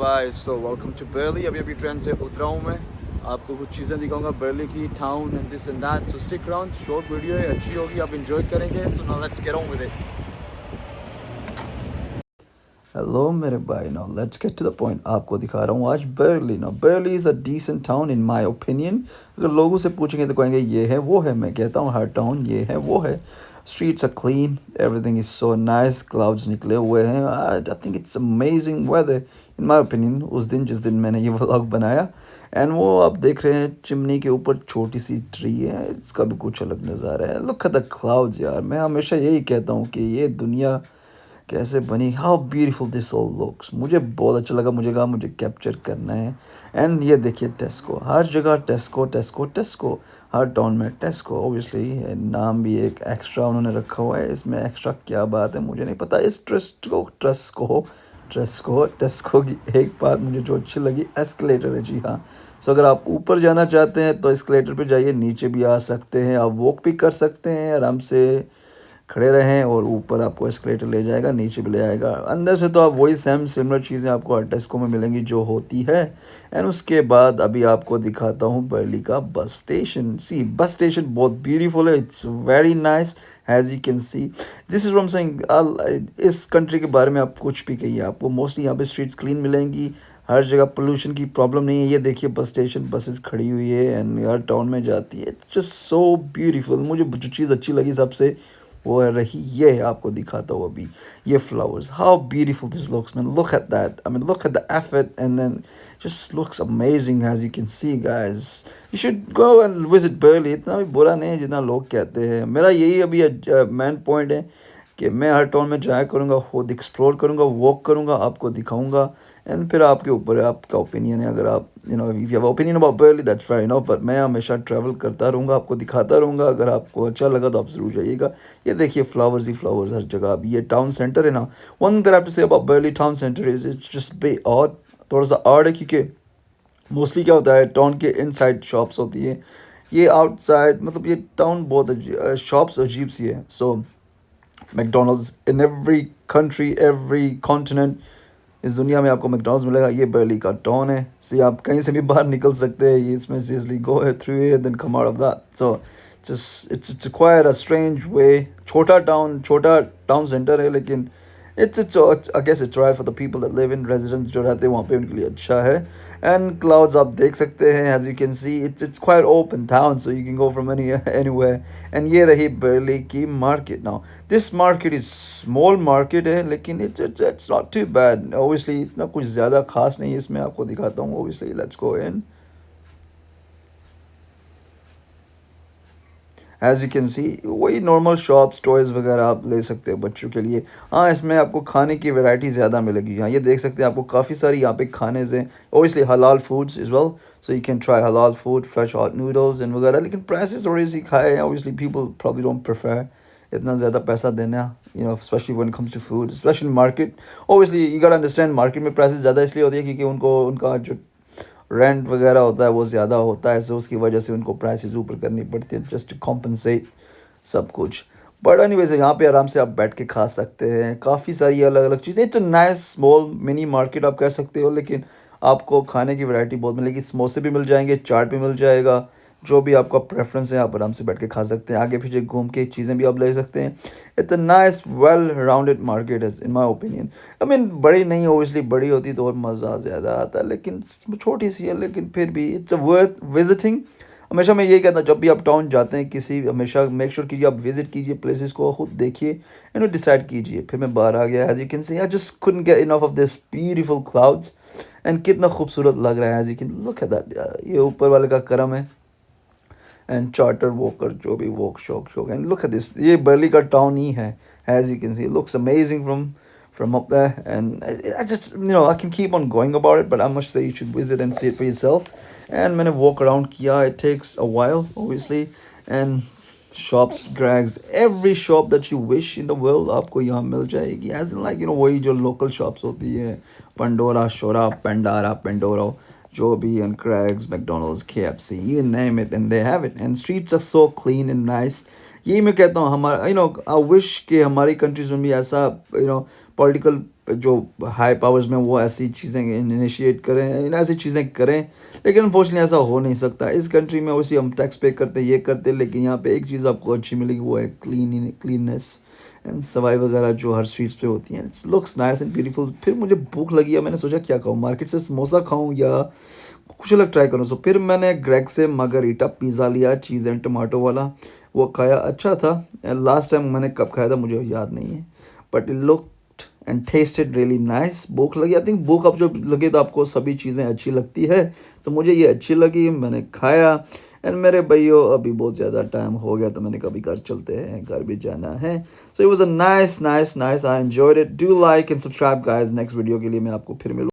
Bye so welcome to Burley. अभी अभी train से उतरा हूँ मैं। आपको कुछ चीज़ें दिखाऊंगा बर्ली की, town and this and that. So stick around, short video है, अच्छी होगी, आप एंजॉय करेंगे। So now let's get on with it. Hello मेरे भाई, now let's get to the point. आपको दिखा रहा हूँ आज Burley. Now Burley is a decent town in my opinion. अगर लोगों से पूछेंगे तो कहेंगे ये है वो है। मैं कहता हूँ हर टाउन ये है वो है। Streets are clean, everything is so nice, clouds निकले हुए हैं। I think it's amazing weather in my opinion. उस दिन जिस दिन मैंने ये व्लॉग बनाया, एंड वो आप देख रहे हैं चिमनी के ऊपर छोटी सी ट्री है, इसका भी कुछ अलग नज़ारा है। लुक एट द क्लाउड्स यार। मैं हमेशा यही कहता हूँ कि ये दुनिया कैसे बनी, how beautiful this all looks. मुझे बहुत अच्छा लगा, मुझे कहा मुझे कैप्चर करना है। एंड ये देखिए टेस्को, हर जगह टेस्को टेस्को टेस्को, हर टाउन में टेस्को। ओबियसली नाम भी एक एक्स्ट्रा उन्होंने रखा हुआ है, इसमें एक्स्ट्रा क्या बात है मुझे नहीं पता। इस ट्रस्ट को टेस्को की एक बात मुझे जो अच्छी लगी, एस्केलेटर है जी हाँ। सो अगर आप ऊपर जाना चाहते हैं तो एस्केलेटर पे जाइए, नीचे भी आ सकते हैं, आप वॉक भी कर सकते हैं आराम से। खड़े रहें और ऊपर आपको एस्केलेटर ले जाएगा, नीचे भी ले आएगा। अंदर से तो आप वही सेम सिमिलर चीज़ें आपको अटेस्को में मिलेंगी जो होती है। एंड उसके बाद अभी आपको दिखाता हूँ बर्ली का बस स्टेशन। सी बस स्टेशन बहुत ब्यूटीफुल है, it's very nice as you can see. This is what I am saying. इस कंट्री के बारे में आप कुछ भी कहिए, आपको मोस्टली यहाँ पे स्ट्रीट्स क्लीन मिलेंगी, हर जगह पोल्यूशन की प्रॉब्लम नहीं है। ये देखिए बस स्टेशन, बसेस खड़ी हुई है एंड हर टाउन में जाती है। It's just so beautiful. मुझे जो चीज़ अच्छी लगी सबसे वो है रही ये, आपको दिखाता हूँ अभी ये flowers. How beautiful this looks man, look at that, I mean look at the effort and then just looks amazing as you can see guys. You should go and visit Burley. इतना भी बुरा नहीं है जितना लोग कहते हैं। मेरा यही अभी मेन पॉइंट है कि मैं हर टाउन में जाया करूँगा, खुद एक्सप्लोर करूँगा, वॉक करूँगा, आपको दिखाऊँगा। एंड फिर आपके ऊपर है, आपका ओपिनियन है। अगर आप if you have opinion about barley that's fine पर मैं हमेशा ट्रैवल करता रहूँगा, आपको दिखाता रहूँगा। अगर आपको अच्छा लगा तो आप ज़रूर जाइएगा। ये देखिए फ्लावर्स ही फ्लावर्स हर जगह। अभी ये टाउन सेंटर है ना, one thing I have to say about Burley town centre is it's just bay और थोड़ा सा आर्ड है, क्योंकि मोस्टली क्या होता है टाउन के इनसाइड शॉप्स होती है, ये आउटसाइड मतलब ये टाउन बहुत शॉप्स अजीब सी है। So McDonald's in every country, every continent, इस दुनिया में आपको मैकडोनल्ड्स मिलेगा। ये बर्ली का टाउन है। सी आप कहीं से भी बाहर निकल सकते हैं, ये इसमें सीरियसली गो है through it then come out of that. So just it's quite a strange way. छोटा टाउन सेंटर है, लेकिन it's I guess it's right for the people that live in, residents जो रहते हैं वहाँ पे उनके लिए अच्छा है। एंड क्लाउड्स आप देख सकते हैं, as you can see it's quite open town, so you can go from anywhere. And ये रही बर्ली की market. Now this market is small market है, लेकिन it's not too bad. Obviously इतना कुछ ज़्यादा खास नहीं है इसमें, आपको दिखाता हूँ। Obviously let's go in. As you can see वही नॉर्मल शॉप्स, टॉयज़ वगैरह आप ले सकते हो बच्चों के लिए। हाँ इसमें आपको खाने की वैरायटी ज़्यादा मिलेगी। हाँ ये देख सकते हैं, आपको काफ़ी सारी यहाँ पे खाने से obviously halal foods is well, so you can try halal food, fresh hot noodles and वगैरह। लेकिन प्राइसेस थोड़ी सी हाई है। Obviously people probably don't prefer इतना ज़्यादा पैसा देना, specially when it comes to food, specially market. Obviously you got understand, market में प्राइसेस ज़्यादा इसलिए होती है क्योंकि उनको उनका जो रेंट वगैरह होता है वो ज़्यादा होता है, सो उसकी वजह से उनको प्राइसेस ऊपर करनी पड़ती है जस्ट टू कॉम्पनसेट सब कुछ। बट एनी वैसे यहाँ पे आराम से आप बैठ के खा सकते हैं, काफ़ी सारी अलग अलग चीज़ें। It's a nice small mini market आप कह सकते हो, लेकिन आपको खाने की वैरायटी बहुत मिलेगी। समोसे भी मिल जाएंगे, चाट भी मिल जाएगा, जो भी आपका प्रेफरेंस है आप आराम से बैठ के खा सकते हैं। आगे पीछे घूम के चीज़ें भी आप ले सकते हैं। It's a nice well rounded market है इन माई ओपिनियन। आई मीन बड़ी नहीं, ओबियसली बड़ी होती तो और मज़ा ज़्यादा आता, लेकिन छोटी सी है, लेकिन फिर भी इट्स अ वर्थ विजिटिंग। हमेशा मैं यही कहता हूँ, जब भी आप टाउन जाते हैं किसी, हमेशा मेक श्योर कीजिए आप विजिट कीजिए प्लेसेस को, खुद देखिए, डिसाइड कीजिए। फिर मैं बाहर आ गया, as you can see I just couldn't get enough of this beautiful clouds. And कितना खूबसूरत लग रहा है, as you can look at that. ये ऊपर वाले का करम है। एंड चार्टर वॉकर जो भी वॉक शौक एंड लुक एट दिस, ये बर्ली का टाउन ही है। As you can see looks amazing from up there, and I just I can keep on going about it, but I must say you should visit and see it for yourself. And मैंने walk around किया, it takes a while obviously, and shops, drags, every shop that you wish in the world आपको यहाँ मिल जाएगी। as in like वही जो local shops होती है, Pandora शोरा, पेंडारा पेंडोरो, जो भी, and Craig's, McDonald's, KFC, you name it and they have it, and streets are so clean and nice। यही मैं कहता हूँ, हमारा आई विश कि हमारी कंट्रीज में भी ऐसा पॉलिटिकल जो हाई पावर्स में वो ऐसी चीज़ें इनिशिएट करें, इन ऐसी चीज़ें करें, लेकिन अनफॉर्चुनेटली ऐसा हो नहीं सकता। इस कंट्री में वैसे हम टैक्स पे करते ये करते, लेकिन यहाँ पे एक चीज़ आपको अच्छी मिलेगी, वो है क्लीननेस एंड सफाई वगैरह जो हर स्ट्रीट्स पे होती हैं। It's looks nice and beautiful. फिर मुझे भूख लगी है, मैंने सोचा क्या खाऊँ, मार्केट से समोसा खाऊँ या कुछ अलग ट्राई करूँ। सो फिर मैंने ग्रेग से मार्गरीटा पिज़्ज़ा लिया, चीज़ एंड टमाटो वाला। वो खाया, अच्छा था। लास्ट टाइम मैंने कब खाया था मुझे याद नहीं है, but it looked and tested really nice. भूख लगी, आई थिंक भूख अब जब लगे तो आपको सभी चीज़ें अच्छी लगती है, तो मुझे ये अच्छी लगी, मैंने खाया। एंड मेरे भैया अभी बहुत ज़्यादा टाइम हो गया, तो मैंने कभी घर चलते हैं, घर भी जाना है। So it was a nice nice nice, I enjoyed it. Do like and subscribe guys. Next video के लिए मैं आपको फिर मिलूँ।